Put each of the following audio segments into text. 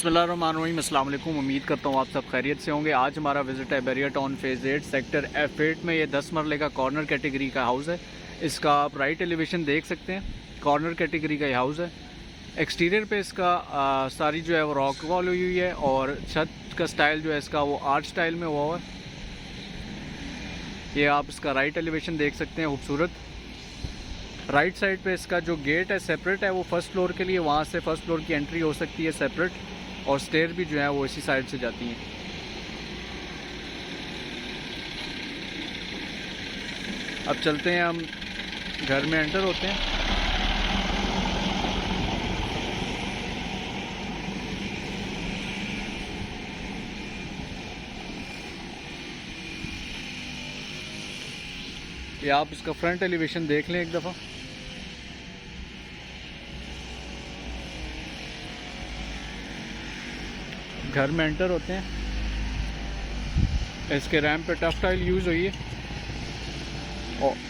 बिस्मिल्लाहिर्रहमानिर्रहीम, अस्सलाम वालेकुम। उम्मीद करता हूँ आप सब खैरियत से होंगे। आज हमारा विज़िट है barrier town phase 8 sector F8 में। ये 10 मरले का कॉर्नर कैटेगरी का हाउस है। इसका आप राइट एलिवेशन देख सकते हैं। कॉर्नर कैटेगरी का ये हाउस है। एक्सटीरियर पे इसका सारी जो है वो रॉक वॉल हुई हुई है और छत का स्टाइल जो है इसका वो आर्ट स्टाइल में हुआ हुआ है। ये आप इसका राइट एलिवेशन देख सकते हैं, खूबसूरत। राइट साइड पे इसका जो गेट है सेपरेट है, वो फर्स्ट फ्लोर के लिए, वहाँ से फर्स्ट फ्लोर की एंट्री हो सकती है सेपरेट, और स्टेयर भी जो है वो इसी साइड से जाती हैं। अब चलते हैं, हम घर में एंटर होते हैं। ये आप इसका फ्रंट एलिवेशन देख लें एक दफ़ा। घर में एंटर होते हैं। इसके रैम्प पे टफ टाइल यूज़ हुई है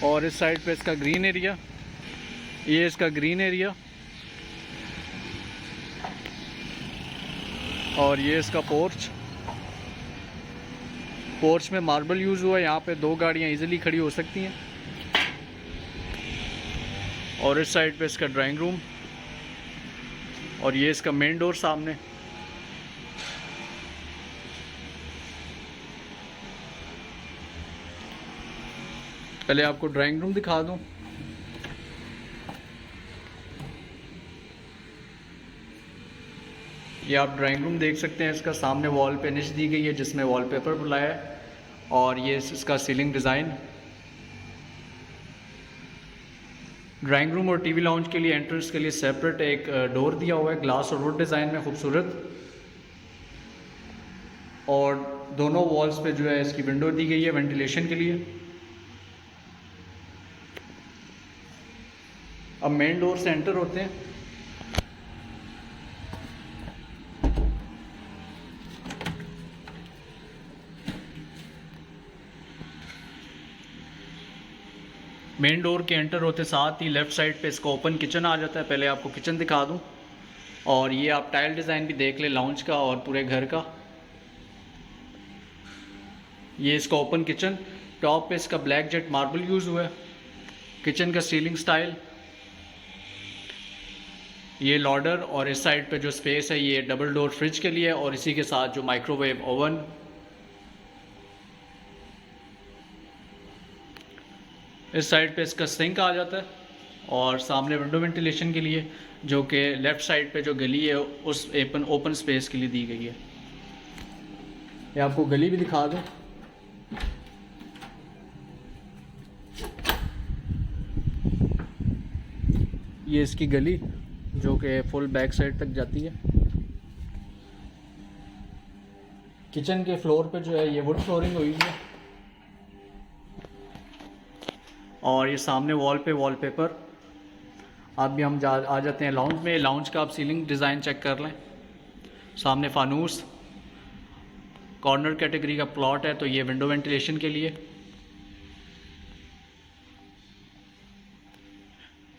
और इस साइड पे इसका ग्रीन एरिया, ये इसका ग्रीन एरिया, और ये इसका पोर्च। पोर्च में मार्बल यूज़ हुआ है। यहाँ पे 2 गाड़ियाँ इजीली खड़ी हो सकती हैं। और इस साइड पे इसका ड्राइंग रूम, और ये इसका मेन डोर सामने। पहले आपको ड्राइंग रूम दिखा दूं। ये आप ड्राइंग रूम देख सकते हैं। इसका सामने वॉल पे निश दी गई है जिसमें वॉलपेपर बुलाया है, और ये इसका सीलिंग डिज़ाइन। ड्राइंग रूम और टीवी लाउंज के लिए एंट्रेंस के लिए सेपरेट एक डोर दिया हुआ है, ग्लास और वुड डिज़ाइन में, खूबसूरत। और दोनों वॉल्स पे जो है इसकी विंडो दी गई है वेंटिलेशन के लिए। अब मेन डोर से एंटर होते हैं। मेन डोर के एंटर होते साथ ही लेफ़्ट साइड पे इसका ओपन किचन आ जाता है। पहले आपको किचन दिखा दूं, और ये आप टाइल डिज़ाइन भी देख ले लाउंज का और पूरे घर का। ये इसका ओपन किचन, टॉप पे इसका ब्लैक जेट मार्बल यूज़ हुआ है। किचन का सीलिंग स्टाइल, ये लॉडर, और इस साइड पे जो स्पेस है ये डबल डोर फ्रिज के लिए, और इसी के साथ जो माइक्रोवेव ओवन। इस साइड पे इसका सिंक आ जाता है, और सामने विंडो वेंटिलेशन के लिए, जो कि लेफ़्ट साइड पे जो गली है उस ओपन स्पेस के लिए दी गई है। ये आपको गली भी दिखा दूँ। ये इसकी गली जो कि फुल बैक साइड तक जाती है। किचन के फ्लोर पे जो है ये वुड फ्लोरिंग हुई है, और ये सामने वॉल पे वॉलपेपर। अब भी हम आ जाते हैं लाउंज में। लाउंज का आप सीलिंग डिज़ाइन चेक कर लें। सामने फानूस, कॉर्नर कैटेगरी का प्लॉट है, तो ये विंडो वेंटिलेशन के लिए।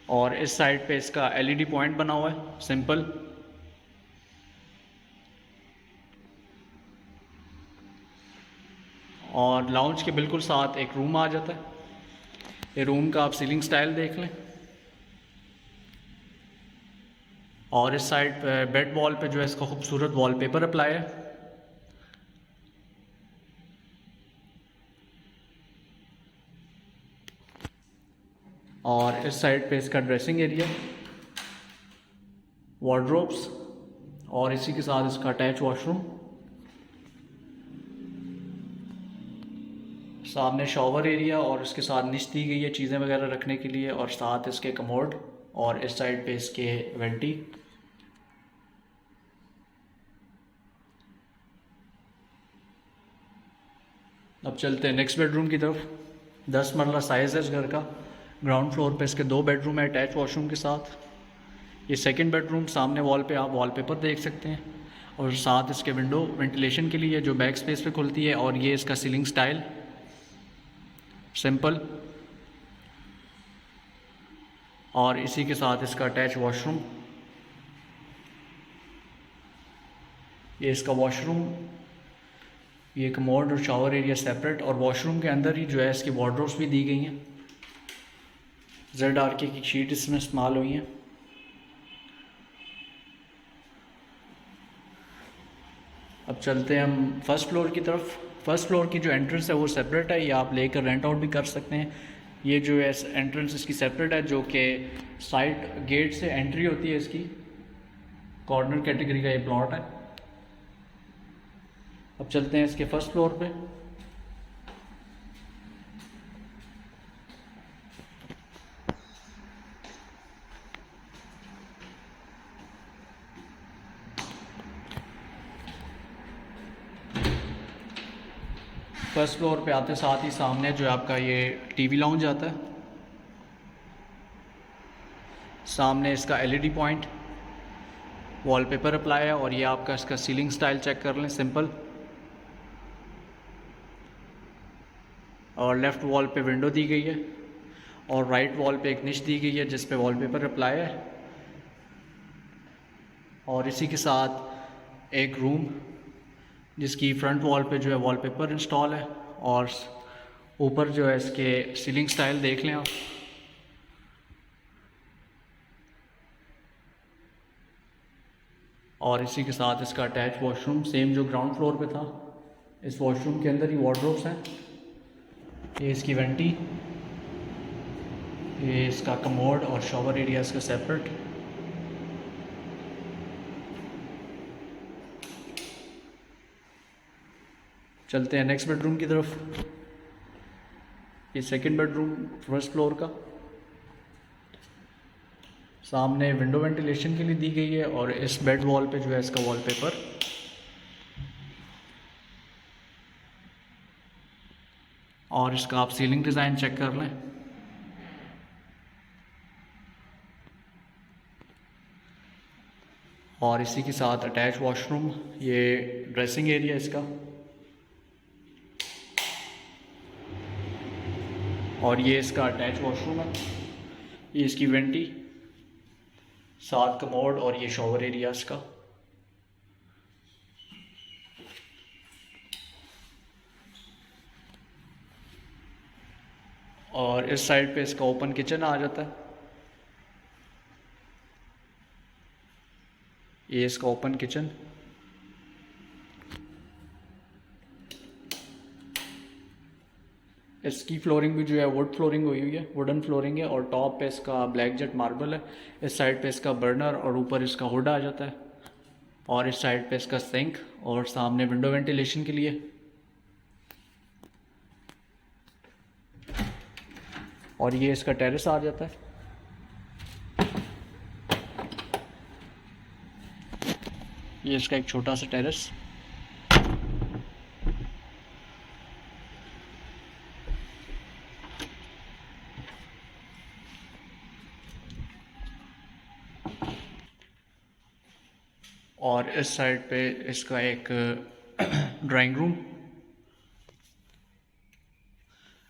और इस साइड पे इसका एलईडी पॉइंट बना हुआ है, सिंपल। और लाउंज के बिल्कुल साथ एक रूम आ जाता है। ये रूम का आप सीलिंग स्टाइल देख लें। और इस साइड पे बेड वॉल पे जो है इसका खूबसूरत वॉलपेपर अप्लाई है। और इस साइड पे इसका ड्रेसिंग एरिया, वार्डरोब्स, और इसी के साथ इसका अटैच वॉशरूम। सामने शॉवर एरिया, और इसके साथ निच दी गई है चीज़ें वगैरह रखने के लिए, और साथ इसके कमोड, और इस साइड पे इसके वेंटी। अब चलते हैं नेक्स्ट बेडरूम की तरफ। 10 मरला साइज़ है इस घर का। ग्राउंड फ्लोर पे इसके 2 बेडरूम है अटैच वॉशरूम के साथ। ये सेकंड बेडरूम, सामने वॉल पे आप वॉलपेपर देख सकते हैं, और साथ इसके विंडो वेंटिलेशन के लिए जो बैक स्पेस पे खुलती है। और ये इसका सीलिंग स्टाइल सिंपल, और इसी के साथ इसका अटैच वॉशरूम। ये इसका वॉशरूम, ये कमोड और शावर एरिया सेपरेट, और वॉशरूम के अंदर ही जो है इसकी वार्डरोब्स भी दी गई हैं। ZRK की शीट इसमें इस्तेमाल हुई हैं। अब चलते हैं हम फर्स्ट फ्लोर की तरफ। फर्स्ट फ्लोर की जो एंट्रेंस है वो सेपरेट है, ये आप लेकर रेंट आउट भी कर सकते हैं। ये जो है एंट्रेंस इसकी सेपरेट है, जो कि साइड गेट से एंट्री होती है इसकी। कॉर्नर कैटेगरी का ये प्लॉट है। अब चलते हैं इसके फर्स्ट फ्लोर पे। फर्स्ट फ्लोर पे आते साथ ही सामने जो है आपका ये टीवी लाउंज आता है। सामने इसका LED पॉइंट, वॉलपेपर अप्लाई है, और ये आपका इसका सीलिंग स्टाइल चेक कर लें, सिंपल। और लेफ़्ट वॉल पे विंडो दी गई है, और राइट वॉल पे एक निश दी गई है जिस पे वॉलपेपर अप्लाई है। और इसी के साथ एक रूम जिसकी फ्रंट वॉल पे जो है वॉलपेपर इंस्टॉल है, और ऊपर जो है इसके सीलिंग स्टाइल देख लें आप। और इसी के साथ इसका अटैच वॉशरूम, सेम जो ग्राउंड फ्लोर पे था। इस वॉशरूम के अंदर ही वार्डरोब्स हैं। ये इसकी वेंटी, ये इसका कमोड और शॉवर एरिया इसका सेपरेट। चलते हैं नेक्स्ट बेडरूम की तरफ। ये सेकंड बेडरूम फर्स्ट फ्लोर का। सामने विंडो वेंटिलेशन के लिए दी गई है, और इस बेड वॉल पे जो है इसका वॉलपेपर। और इसका आप सीलिंग डिज़ाइन चेक कर लें। और इसी के साथ अटैच वॉशरूम, ये ड्रेसिंग एरिया इसका, और ये इसका अटैच वॉशरूम है। ये इसकी वेंटी, साथ कमोड, और ये शॉवर एरिया इसका। और इस साइड पे इसका ओपन किचन आ जाता है। ये इसका ओपन किचन। इसकी फ्लोरिंग भी जो है वुड फ्लोरिंग हुई है, वुडन फ्लोरिंग है, और टॉप पे इसका ब्लैक जेट मार्बल है। इस साइड पे इसका बर्नर, और ऊपर इसका हुड आ जाता है। और इस साइड पे इसका सिंक, और सामने विंडो वेंटिलेशन के लिए। और ये इसका टेरेस आ जाता है। ये इसका एक छोटा सा टेरेस। और इस साइड पे इसका एक ड्राइंग रूम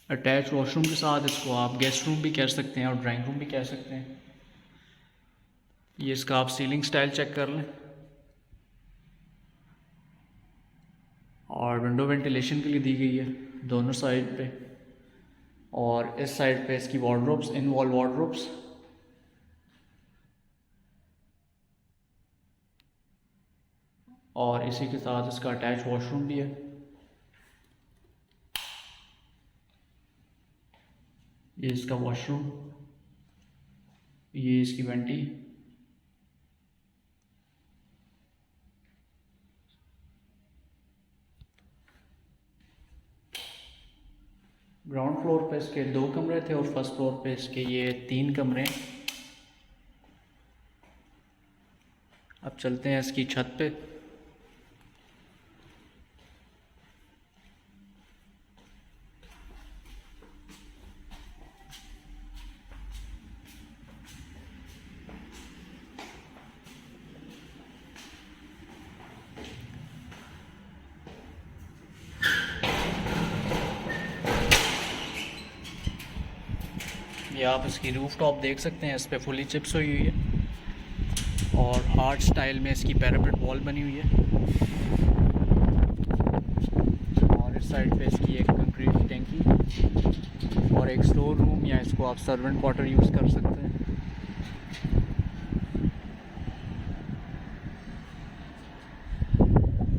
अटैच वॉशरूम के साथ। इसको आप गेस्ट रूम भी कह सकते हैं और ड्राइंग रूम भी कह सकते हैं। ये इसका आप सीलिंग स्टाइल चेक कर लें। और विंडो वेंटिलेशन के लिए दी गई है दोनों साइड पे। और इस साइड पे इसकी वार्डरोब्स, इन वॉल वार्डरोब्स। और इसी के साथ इसका अटैच वॉशरूम भी है। ये इसका वॉशरूम, ये इसकी वेंटी। ग्राउंड फ्लोर पे इसके 2 कमरे थे और फर्स्ट फ्लोर पे इसके ये 3 कमरे। अब चलते हैं इसकी छत पे। ये आप इसकी रूफ टॉप देख सकते हैं, इस पर फुली चिप्स हुई है। और आर्ट स्टाइल में इसकी पैरापेट वॉल बनी हुई है। और इस साइड पे इसकी एक कंक्रीट टैंकी और एक स्टोर रूम, या इसको आप सर्वेंट क्वार्टर यूज़ कर सकते हैं।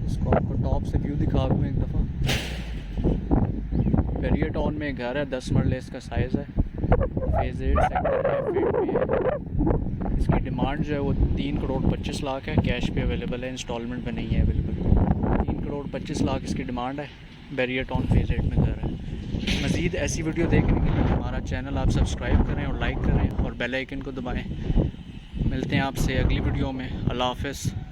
इसको आपको टॉप से व्यू दिखा दूँ एक दफ़ा। बैरियर टाउन में एक घर है, 10 मरले इसका साइज़ है, फेज़ 8 सेक्टर F8 में है। इसकी डिमांड जो है वो 3 करोड़ 25 लाख है, कैश पे अवेलेबल है, इंस्टॉलमेंट पे नहीं है अवेलेबल। 3 करोड़ 25 लाख इसकी डिमांड है, बैरियर टाउन फेज़ 8 में घर है। मज़ीद ऐसी वीडियो देखने के लिए हमारा चैनल आप सब्सक्राइब करें और लाइक करें और बेल आइकन को दबाएं। मिलते हैं आपसे अगली वीडियो में। अल्लाह हाफ़िज़।